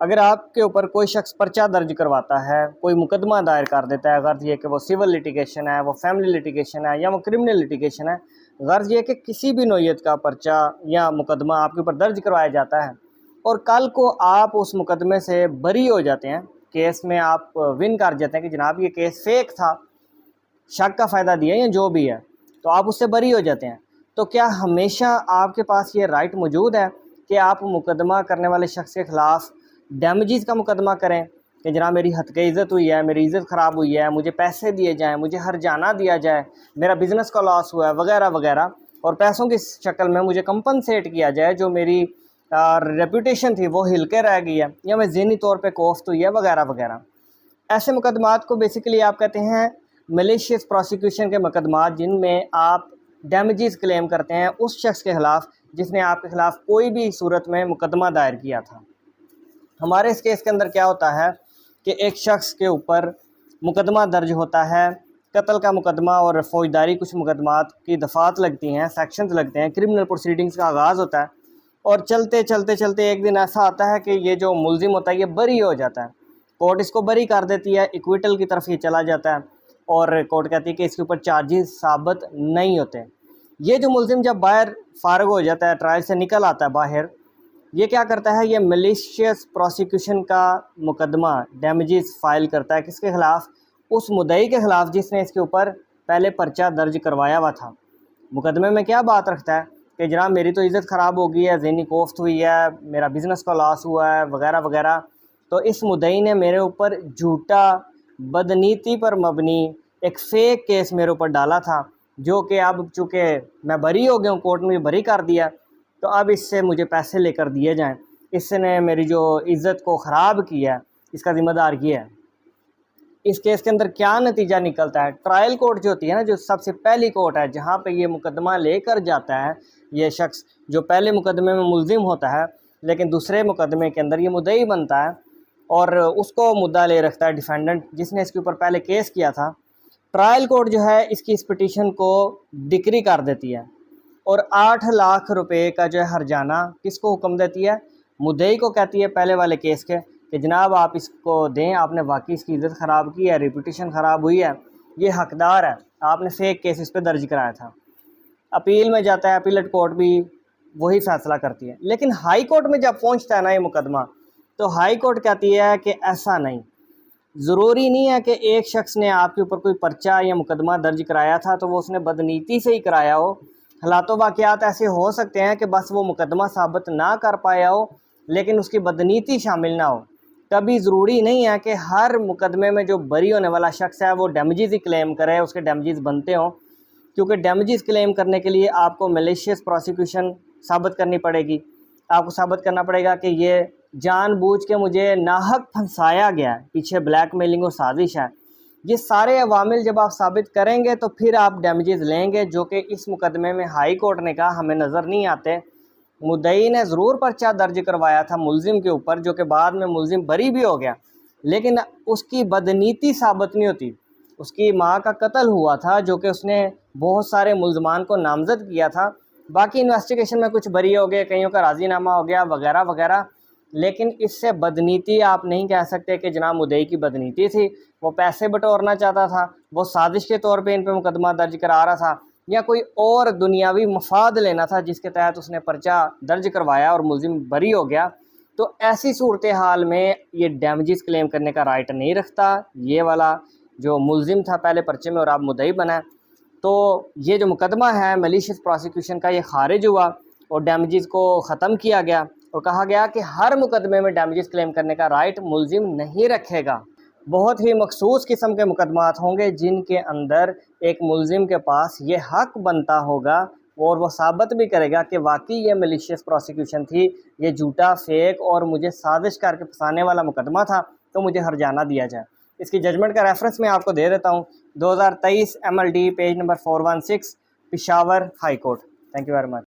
اگر آپ کے اوپر کوئی شخص پرچہ درج کرواتا ہے، کوئی مقدمہ دائر کر دیتا ہے، غرض یہ کہ وہ سول لٹیگیشن ہے، وہ فیملی لٹیگیشن ہے یا وہ کرمنل لٹیگیشن ہے، غرض یہ کہ کسی بھی نوعیت کا پرچہ یا مقدمہ آپ کے اوپر درج کروایا جاتا ہے اور کل کو آپ اس مقدمے سے بری ہو جاتے ہیں، کیس میں آپ ون کر جاتے ہیں کہ جناب یہ کیس فیک تھا، شک کا فائدہ دیا یا جو بھی ہے، تو آپ اس سے بری ہو جاتے ہیں، تو کیا ہمیشہ آپ کے پاس یہ رائٹ موجود ہے کہ آپ مقدمہ کرنے والے شخص کے خلاف ڈیمیجز کا مقدمہ کریں کہ جناب میری ہتک عزت ہوئی ہے، میری عزت خراب ہوئی ہے، مجھے پیسے دیے جائیں، مجھے ہرجانہ دیا جائے، میرا بزنس کا لاس ہوا ہے وغیرہ وغیرہ، اور پیسوں کی شکل میں مجھے کمپنسیٹ کیا جائے، جو میری ریپوٹیشن تھی وہ ہل کے رہ گئی ہے یا میں ذہنی طور پہ کوفت ہوئی ہے وغیرہ وغیرہ۔ ایسے مقدمات کو بیسیکلی آپ کہتے ہیں میلیشیس پروسیکیوشن کے مقدمات، جن میں آپ ڈیمیجز کلیم کرتے ہیں اس شخص کے خلاف جس نے آپ کے خلاف کوئی بھی صورت میں مقدمہ دائر کیا تھا۔ ہمارے اس کیس کے اندر کیا ہوتا ہے کہ ایک شخص کے اوپر مقدمہ درج ہوتا ہے، قتل کا مقدمہ اور فوجداری کچھ مقدمات کی دفعات لگتی ہیں، سیکشنز لگتے ہیں، کرمنل پروسیڈنگز کا آغاز ہوتا ہے، اور چلتے چلتے چلتے ایک دن ایسا آتا ہے کہ یہ جو ملزم ہوتا ہے یہ بری ہو جاتا ہے، کورٹ اس کو بری کر دیتی ہے، ایکویٹل کی طرف یہ چلا جاتا ہے اور کورٹ کہتی ہے کہ اس کے اوپر چارجز ثابت نہیں ہوتے۔ یہ جو ملزم جب باہر فارغ ہو جاتا ہے، ٹرائل سے نکل آتا ہے باہر، یہ کیا کرتا ہے، یہ میلیشیس پروسیکیوشن کا مقدمہ ڈیمیجز فائل کرتا ہے، کس کے خلاف؟ اس مدعی کے خلاف جس نے اس کے اوپر پہلے پرچہ درج کروایا ہوا تھا۔ مقدمے میں کیا بات رکھتا ہے کہ جناب میری تو عزت خراب ہو گئی ہے، ذہنی کوفت ہوئی ہے، میرا بزنس کا لاس ہوا ہے وغیرہ وغیرہ، تو اس مدعی نے میرے اوپر جھوٹا بدنیتی پر مبنی ایک فیک کیس میرے اوپر ڈالا تھا، جو کہ اب چونکہ میں بری ہو گیا ہوں، کورٹ نے بری کر دیا، تو اب اس سے مجھے پیسے لے کر دیے جائیں، اس نے میری جو عزت کو خراب کیا ہے اس کا ذمہ دار یہ ہے۔ اس کیس کے اندر کیا نتیجہ نکلتا ہے؟ ٹرائل کورٹ جو ہوتی ہے نا، جو سب سے پہلی کورٹ ہے جہاں پہ یہ مقدمہ لے کر جاتا ہے یہ شخص، جو پہلے مقدمے میں ملزم ہوتا ہے لیکن دوسرے مقدمے کے اندر یہ مدعی بنتا ہے اور اس کو مدعا لے رکھتا ہے ڈیفینڈنٹ جس نے اس کے اوپر پہلے کیس کیا تھا۔ ٹرائل کورٹ جو ہے اس کی اس پٹیشن کو ڈکری کر دیتی ہے اور 8 لاکھ روپے کا جو ہے ہرجانہ کس کو حکم دیتی ہے؟ مدعی کو کہتی ہے پہلے والے کیس کے کہ جناب آپ اس کو دیں، آپ نے واقعی اس کی عزت خراب کی ہے، ریپوٹیشن خراب ہوئی ہے، یہ حقدار ہے، آپ نے فیک کیس اس پہ درج کرایا تھا۔ اپیل میں جاتا ہے، اپیلٹ کورٹ بھی وہی فیصلہ کرتی ہے، لیکن ہائی کورٹ میں جب پہنچتا ہے نا یہ مقدمہ، تو ہائی کورٹ کہتی ہے کہ ایسا نہیں، ضروری نہیں ہے کہ ایک شخص نے آپ کے اوپر کوئی پرچہ یا مقدمہ درج کرایا تھا تو وہ اس نے بدنیتی سے ہی کرایا ہو، حالات و واقعات ایسے ہو سکتے ہیں کہ بس وہ مقدمہ ثابت نہ کر پایا ہو لیکن اس کی بدنیتی شامل نہ ہو۔ کبھی ضروری نہیں ہے کہ ہر مقدمے میں جو بری ہونے والا شخص ہے وہ ڈیمیجز ہی کلیم کرے، اس کے ڈیمیجز بنتے ہوں، کیونکہ ڈیمیجز کلیم کرنے کے لیے آپ کو میلیشیس پروسیکیوشن ثابت کرنی پڑے گی، آپ کو ثابت کرنا پڑے گا کہ یہ جان بوجھ کے مجھے ناحق پھنسایا گیا ہے، پیچھے بلیک میلنگ اور سازش ہے۔ یہ سارے عوامل جب آپ ثابت کریں گے تو پھر آپ ڈیمیجز لیں گے، جو کہ اس مقدمے میں ہائی کورٹ نے کہا ہمیں نظر نہیں آتے۔ مدعی نے ضرور پرچہ درج کروایا تھا ملزم کے اوپر، جو کہ بعد میں ملزم بری بھی ہو گیا، لیکن اس کی بدنیتی ثابت نہیں ہوتی۔ اس کی ماں کا قتل ہوا تھا، جو کہ اس نے بہت سارے ملزمان کو نامزد کیا تھا، باقی انویسٹیگیشن میں کچھ بری ہو گئے، کئیوں کا راضی نامہ ہو گیا وغیرہ وغیرہ، لیکن اس سے بدنیتی آپ نہیں کہہ سکتے کہ جناب مدعی کی بدنیتی تھی، وہ پیسے بٹورنا چاہتا تھا، وہ سازش کے طور پہ ان پہ مقدمہ درج کرا رہا تھا، یا کوئی اور دنیاوی مفاد لینا تھا جس کے تحت اس نے پرچہ درج کروایا اور ملزم بری ہو گیا، تو ایسی صورتحال میں یہ ڈیمیجز کلیم کرنے کا رائٹ نہیں رکھتا یہ والا جو ملزم تھا پہلے پرچے میں اور اب مدعی بنا ہے۔ تو یہ جو مقدمہ ہے میلیشیس پروسیکیوشن کا، یہ خارج ہوا اور ڈیمیجز کو ختم کیا گیا اور کہا گیا کہ ہر مقدمے میں ڈیمیجز کلیم کرنے کا رائٹ ملزم نہیں رکھے گا۔ بہت ہی مخصوص قسم کے مقدمات ہوں گے جن کے اندر ایک ملزم کے پاس یہ حق بنتا ہوگا اور وہ ثابت بھی کرے گا کہ واقعی یہ میلیشیس پروسیکیوشن تھی، یہ جھوٹا فیک اور مجھے سازش کر کے پھنسانے والا مقدمہ تھا، تو مجھے ہرجانہ دیا جائے۔ اس کی ججمنٹ کا ریفرنس میں آپ کو دے دیتا ہوں، 2023 MLD page number 416 Peshawar high court. Thank you very much.